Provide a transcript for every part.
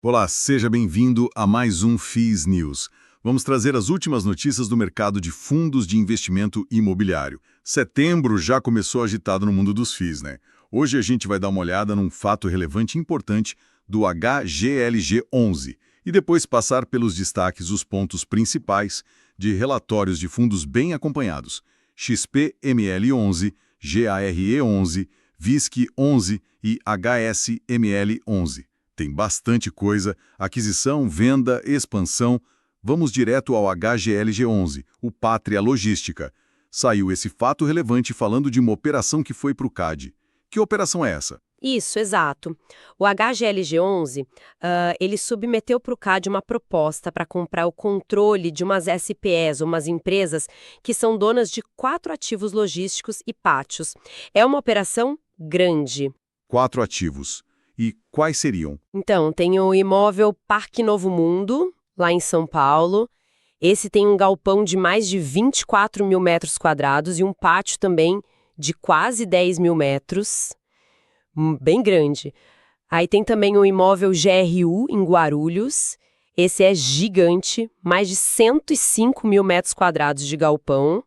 Olá, seja bem-vindo a mais um FIIs News. Vamos trazer as últimas notícias do mercado de fundos de investimento imobiliário. Setembro já começou agitado no mundo dos FIIs, né? Hoje a gente vai dar uma olhada num fato relevante e importante do HGLG11 e depois passar pelos destaques os pontos principais de relatórios de fundos bem acompanhados: XPML11, GARE11, VISC11 e HSML11. Tem bastante coisa, aquisição, venda, expansão. Vamos direto ao HGLG11, o Pátria Logística. Saiu esse fato relevante falando de uma operação que foi para o CAD. Que operação é essa? Isso, exato. O HGLG11, ele submeteu para o CAD uma proposta para comprar o controle de umas SPEs, umas empresas que são donas de 4 ativos logísticos e pátios. É uma operação grande. 4 ativos. E quais seriam? Então, tem o imóvel Parque Novo Mundo, lá em São Paulo. Esse tem um galpão de mais de 24 mil metros quadrados e um pátio também de quase 10 mil metros. Bem grande. Aí tem também o imóvel GRU, em Guarulhos. Esse é gigante, mais de 105 mil metros quadrados de galpão.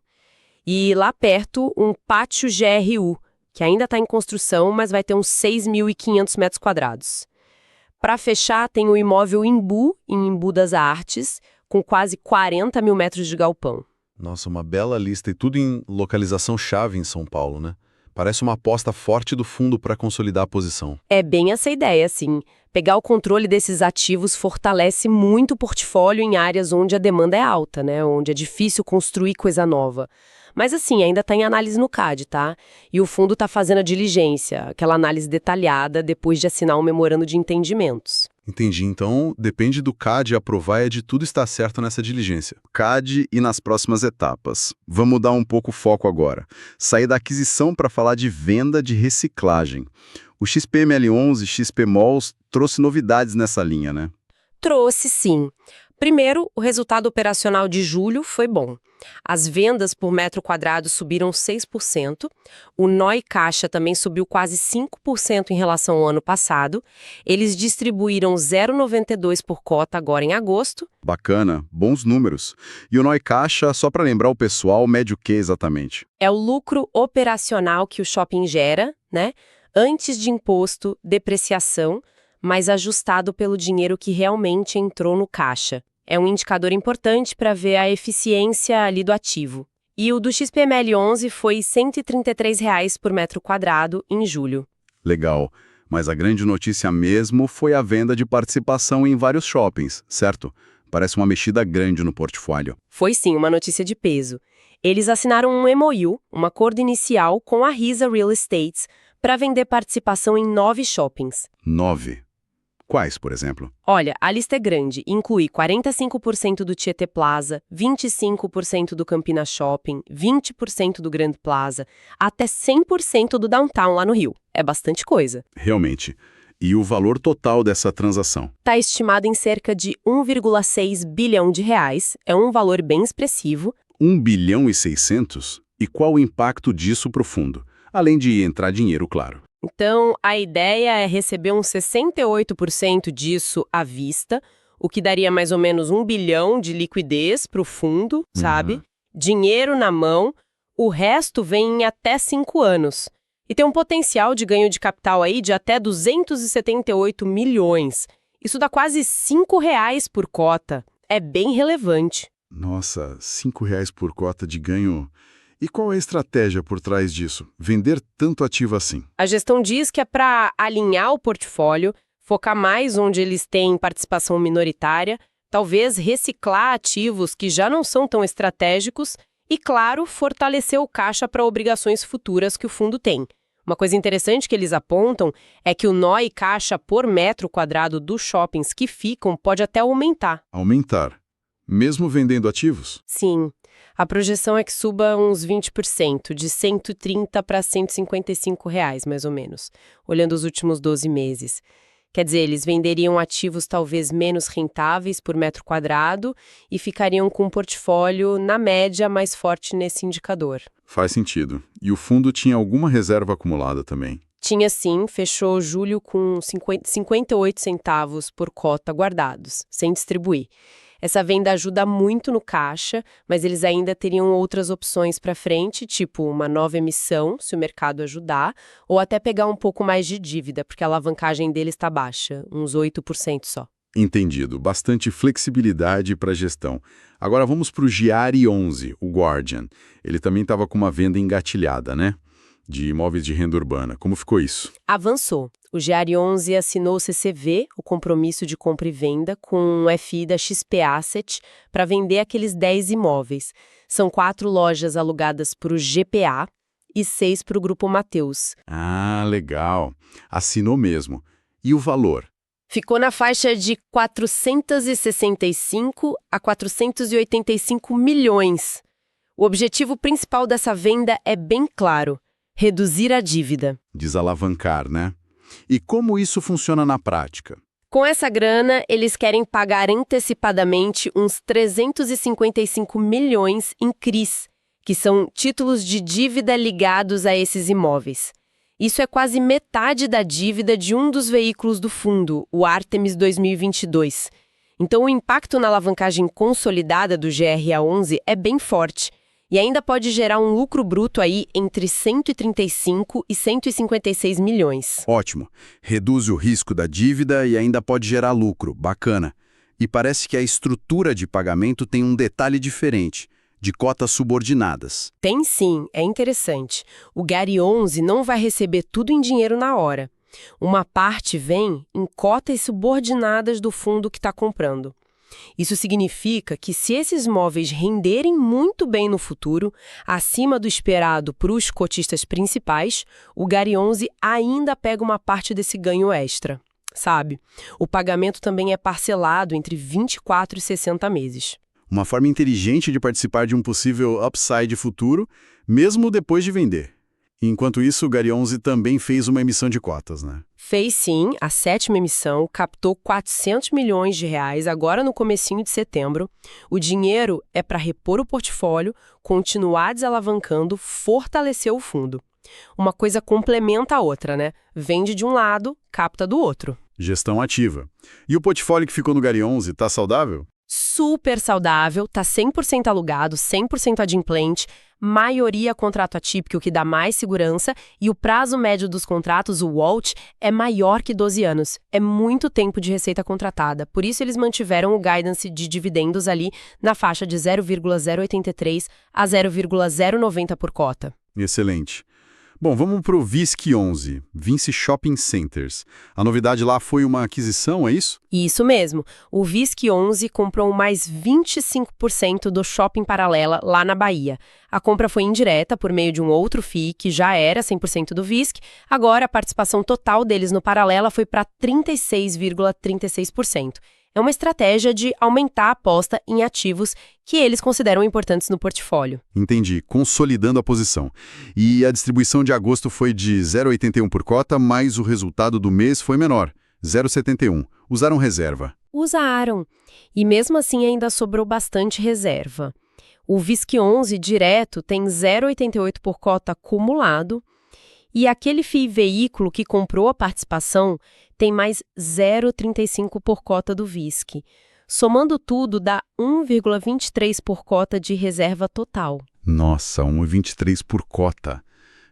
E lá perto, um pátio GRU, que ainda está em construção, mas vai ter uns 6.500 metros quadrados. Para fechar, tem o imóvel Imbu, em Imbu das Artes, com quase 40 mil metros de galpão. Nossa, uma bela lista e tudo em localização-chave em São Paulo, né? Parece uma aposta forte do fundo para consolidar a posição. É bem essa ideia, sim. Pegar o controle desses ativos fortalece muito o portfólio em áreas onde a demanda é alta, né? Onde é difícil construir coisa nova. Mas assim, ainda está em análise no CAD, tá? E o fundo está fazendo a diligência, aquela análise detalhada depois de assinar um memorando de entendimentos. Entendi. Então, depende do CAD aprovar e de tudo estar certo nessa diligência. CAD e nas próximas etapas. Vamos mudar um pouco o foco agora. Sair da aquisição para falar de venda de reciclagem. O XPML11 XPMOLs trouxe novidades nessa linha, né? Trouxe, sim. Primeiro, o resultado operacional de julho foi bom. As vendas por metro quadrado subiram 6%, o NOI caixa também subiu quase 5% em relação ao ano passado, eles distribuíram 0,92 por cota agora em agosto. Bacana, bons números. E o NOI caixa, só para lembrar o pessoal, mede o que exatamente? É o lucro operacional que o shopping gera, né? Antes de imposto, depreciação, mas ajustado pelo dinheiro que realmente entrou no caixa. É um indicador importante para ver a eficiência ali do ativo. E o do XPML11 foi R$ 133 por metro quadrado em julho. Legal. Mas a grande notícia mesmo foi a venda de participação em vários shoppings, certo? Parece uma mexida grande no portfólio. Foi sim uma notícia de peso. Eles assinaram um MOU, um acordo inicial com a Risa Real Estate, para vender participação em 9 shoppings. 9. Quais, por exemplo? Olha, a lista é grande, inclui 45% do Tietê Plaza, 25% do Campina Shopping, 20% do Grand Plaza, até 100% do Downtown lá no Rio. É bastante coisa. Realmente. E o valor total dessa transação? Está estimado em cerca de 1,6 bilhão de reais, é um valor bem expressivo. 1 bilhão e 600? E qual o impacto disso para o fundo? Além de entrar dinheiro, claro. Então, a ideia é receber uns 68% disso à vista, o que daria mais ou menos 1 bilhão de liquidez para o fundo, sabe? Dinheiro na mão, o resto vem em até 5 anos. E tem um potencial de ganho de capital aí de até 278 milhões. Isso dá quase R$ 5 por cota. É bem relevante. Nossa, R$ 5 por cota de ganho. E qual é a estratégia por trás disso? Vender tanto ativo assim? A gestão diz que é para alinhar o portfólio, focar mais onde eles têm participação minoritária, talvez reciclar ativos que já não são tão estratégicos e, claro, fortalecer o caixa para obrigações futuras que o fundo tem. Uma coisa interessante que eles apontam é que o NOI caixa por metro quadrado dos shoppings que ficam pode até aumentar. Aumentar? Mesmo vendendo ativos? Sim. A projeção é que suba uns 20%, de 130 para 155 reais, mais ou menos, olhando os últimos 12 meses. Quer dizer, eles venderiam ativos talvez menos rentáveis por metro quadrado e ficariam com um portfólio, na média, mais forte nesse indicador. Faz sentido. E o fundo tinha alguma reserva acumulada também? Tinha sim, fechou julho com 58 centavos por cota guardados, sem distribuir. Essa venda ajuda muito no caixa, mas eles ainda teriam outras opções para frente, tipo uma nova emissão, se o mercado ajudar, ou até pegar um pouco mais de dívida, porque a alavancagem deles está baixa, uns 8% só. Entendido. Bastante flexibilidade para a gestão. Agora vamos para o Giari 11, o Guardian. Ele também estava com uma venda engatilhada, né? De imóveis de renda urbana. Como ficou isso? Avançou. O Giari 11 assinou o CCV, o compromisso de compra e venda, com um FI da XP Asset para vender aqueles 10 imóveis. São 4 lojas alugadas para o GPA e 6 para o Grupo Mateus. Ah, legal. Assinou mesmo. E o valor? Ficou na faixa de 465 a 485 milhões. O objetivo principal dessa venda é bem claro: reduzir a dívida. Desalavancar, né? E como isso funciona na prática? Com essa grana, eles querem pagar antecipadamente uns 355 milhões em CRIs, que são títulos de dívida ligados a esses imóveis. Isso é quase metade da dívida de um dos veículos do fundo, o Artemis 2022. Então, o impacto na alavancagem consolidada do GRA11 é bem forte e ainda pode gerar um lucro bruto aí entre 135 e 156 milhões. Ótimo. Reduz o risco da dívida e ainda pode gerar lucro. Bacana. E parece que a estrutura de pagamento tem um detalhe diferente, de cotas subordinadas. Tem sim, é interessante. O Gari 11 não vai receber tudo em dinheiro na hora. Uma parte vem em cotas subordinadas do fundo que está comprando. Isso significa que se esses imóveis renderem muito bem no futuro, acima do esperado para os cotistas principais, o Gari 11 ainda pega uma parte desse ganho extra, sabe? O pagamento também é parcelado entre 24 e 60 meses. Uma forma inteligente de participar de um possível upside futuro, mesmo depois de vender. Enquanto isso, o Gari 11 também fez uma emissão de cotas, né? Fez sim, a 7ª emissão, captou 400 milhões de reais agora no comecinho de setembro. O dinheiro é para repor o portfólio, continuar desalavancando, fortalecer o fundo. Uma coisa complementa a outra, né? Vende de um lado, capta do outro. Gestão ativa. E o portfólio que ficou no Gari 11 está saudável? Super saudável, tá 100% alugado, 100% adimplente, maioria contrato atípico, que dá mais segurança, e o prazo médio dos contratos, o WALT, é maior que 12 anos. É muito tempo de receita contratada, por isso eles mantiveram o guidance de dividendos ali na faixa de 0,083 a 0,090 por cota. Excelente. Bom, vamos para o VISC 11, Vinci Shopping Centers. A novidade lá foi uma aquisição, é isso? Isso mesmo. O VISC 11 comprou mais 25% do Shopping Paralela lá na Bahia. A compra foi indireta por meio de um outro FII que já era 100% do VISC. Agora, a participação total deles no Paralela foi para 36,36%. É uma estratégia de aumentar a aposta em ativos que eles consideram importantes no portfólio. Entendi, consolidando a posição. E a distribuição de agosto foi de 0,81 por cota, mas o resultado do mês foi menor, 0,71. Usaram reserva. Usaram. E mesmo assim ainda sobrou bastante reserva. O VISC 11 direto tem 0,88 por cota acumulado e aquele FII veículo que comprou a participação tem mais 0,35 por cota do VISC. Somando tudo, dá 1,23 por cota de reserva total. Nossa, 1,23 por cota.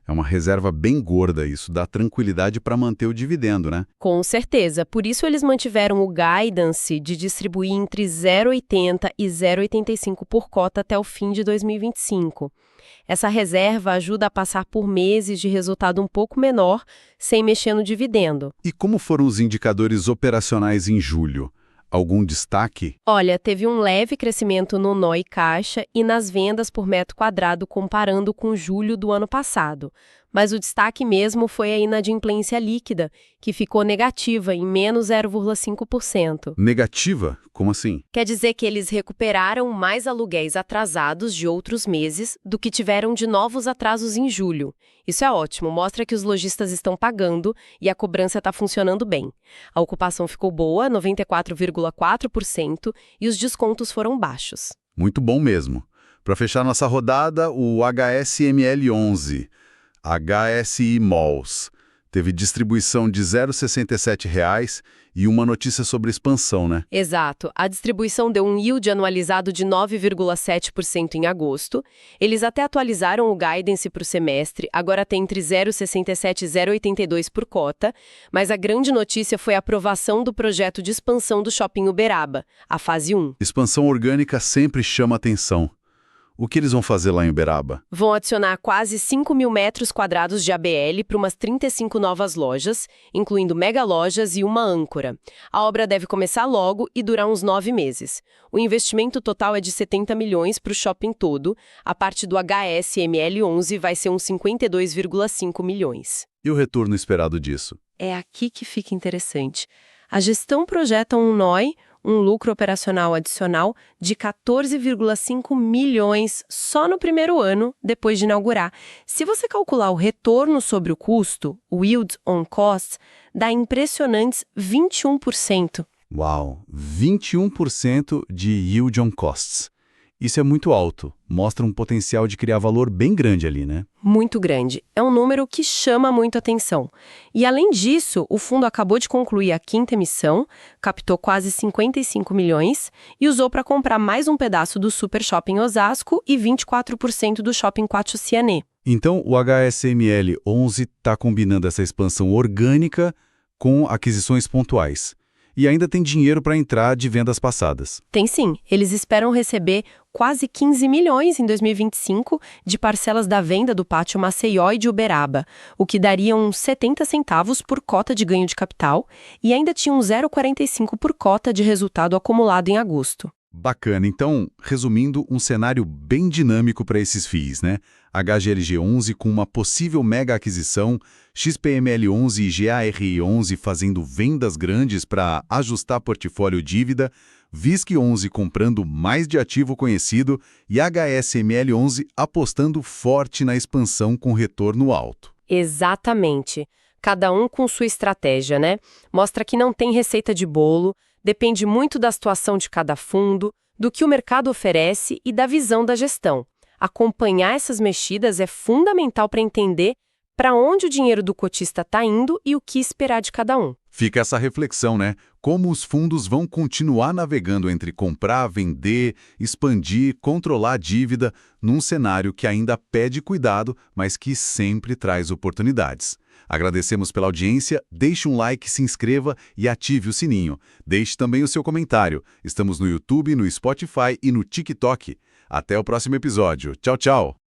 É uma reserva bem gorda isso, dá tranquilidade para manter o dividendo, né? Com certeza. Por isso eles mantiveram o guidance de distribuir entre 0,80 e 0,85 por cota até o fim de 2025. Essa reserva ajuda a passar por meses de resultado um pouco menor, sem mexer no dividendo. E como foram os indicadores operacionais em julho? Algum destaque? Olha, teve um leve crescimento no NOI caixa e nas vendas por metro quadrado comparando com julho do ano passado. Mas o destaque mesmo foi a inadimplência líquida, que ficou negativa em menos 0,5%. Negativa? Como assim? Quer dizer que eles recuperaram mais aluguéis atrasados de outros meses do que tiveram de novos atrasos em julho. Isso é ótimo, mostra que os lojistas estão pagando e a cobrança está funcionando bem. A ocupação ficou boa, 94,4%, e os descontos foram baixos. Muito bom mesmo. Para fechar nossa rodada, o HSML 11, HSI Malls. Teve distribuição de R$ 0,67 e uma notícia sobre expansão, né? Exato. A distribuição deu um yield anualizado de 9,7% em agosto. Eles até atualizaram o guidance para o semestre, agora tem entre 0,67 e 0,82 por cota, mas a grande notícia foi a aprovação do projeto de expansão do Shopping Uberaba, a fase 1. Expansão orgânica sempre chama atenção. O que eles vão fazer lá em Uberaba? Vão adicionar quase 5 mil metros quadrados de ABL para umas 35 novas lojas, incluindo mega lojas e uma âncora. A obra deve começar logo e durar uns 9 meses. O investimento total é de 70 milhões para o shopping todo. A parte do HSML11 vai ser uns 52,5 milhões. E o retorno esperado disso? É aqui que fica interessante. A gestão projeta um NOI, um lucro operacional adicional, de 14,5 milhões só no primeiro ano, depois de inaugurar. Se você calcular o retorno sobre o custo, o yield on cost, dá impressionantes 21%. Uau! 21% de yield on costs. Isso é muito alto. Mostra um potencial de criar valor bem grande ali, né? Muito grande. É um número que chama muito atenção. E, além disso, o fundo acabou de concluir a 5ª emissão, captou quase 55 milhões e usou para comprar mais um pedaço do Super Shopping Osasco e 24% do Shopping Quatro-Ciané. Então, o HSML 11 está combinando essa expansão orgânica com aquisições pontuais. E ainda tem dinheiro para entrar de vendas passadas. Tem sim. Eles esperam receber quase 15 milhões em 2025 de parcelas da venda do pátio Maceió e de Uberaba, o que daria uns 70 centavos por cota de ganho de capital e ainda tinha um 0,45 por cota de resultado acumulado em agosto. Bacana. Então, resumindo, um cenário bem dinâmico para esses FIIs, né? HGLG 11 com uma possível mega aquisição, XPML 11 e GARI 11 fazendo vendas grandes para ajustar portfólio dívida, VISC 11 comprando mais de ativo conhecido e HSML 11 apostando forte na expansão com retorno alto. Exatamente. Cada um com sua estratégia, né? Mostra que não tem receita de bolo, depende muito da situação de cada fundo, do que o mercado oferece e da visão da gestão. Acompanhar essas mexidas é fundamental para entender para onde o dinheiro do cotista está indo e o que esperar de cada um. Fica essa reflexão, né? Como os fundos vão continuar navegando entre comprar, vender, expandir, controlar a dívida, num cenário que ainda pede cuidado, mas que sempre traz oportunidades. Agradecemos pela audiência, deixe um like, se inscreva e ative o sininho. Deixe também o seu comentário. Estamos no YouTube, no Spotify e no TikTok. Até o próximo episódio. Tchau, tchau!